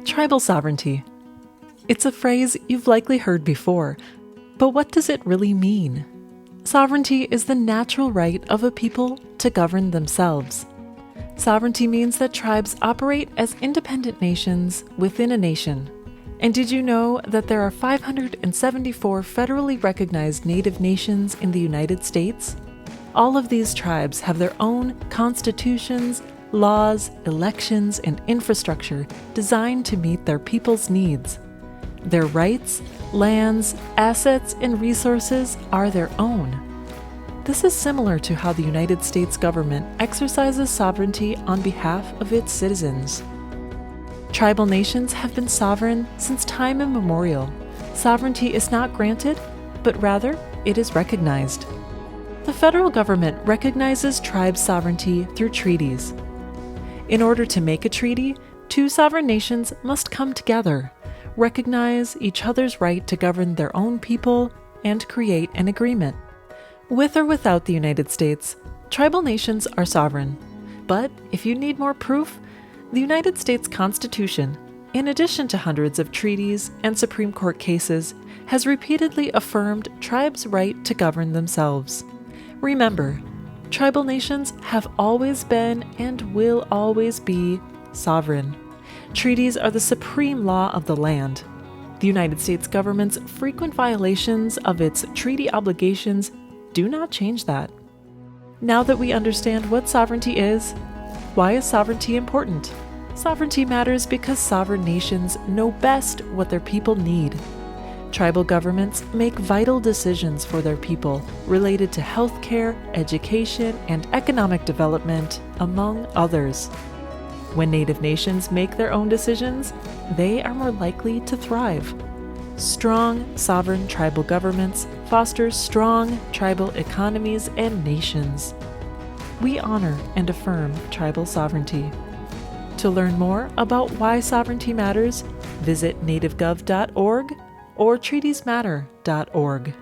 Tribal sovereignty. It's a phrase you've likely heard before, but what does it really mean? Sovereignty is the natural right of a people to govern themselves. Sovereignty means that tribes operate as independent nations within a nation. And did you know that there are 574 federally recognized Native nations in the United States? All of these tribes have their own constitutions, laws, elections, and infrastructure designed to meet their people's needs. Their rights, lands, assets, and resources are their own. This is similar to how the United States government exercises sovereignty on behalf of its citizens. Tribal nations have been sovereign since time immemorial. Sovereignty is not granted, but rather it is recognized. The federal government recognizes tribes' sovereignty through treaties. In order to make a treaty, two sovereign nations must come together, recognize each other's right to govern their own people, and create an agreement. With or without the United States, tribal nations are sovereign. But if you need more proof, the United States Constitution, in addition to hundreds of treaties and Supreme Court cases, has repeatedly affirmed tribes' right to govern themselves. Remember, tribal nations have always been and will always be sovereign. Treaties are the supreme law of the land. The United States government's frequent violations of its treaty obligations do not change that. Now that we understand what sovereignty is, why is sovereignty important? Sovereignty matters because sovereign nations know best what their people need. Tribal governments make vital decisions for their people related to healthcare, education, and economic development, among others. When Native nations make their own decisions, they are more likely to thrive. Strong, sovereign tribal governments foster strong tribal economies and nations. We honor and affirm tribal sovereignty. To learn more about why sovereignty matters, visit nativegov.org or treatiesmatter.org.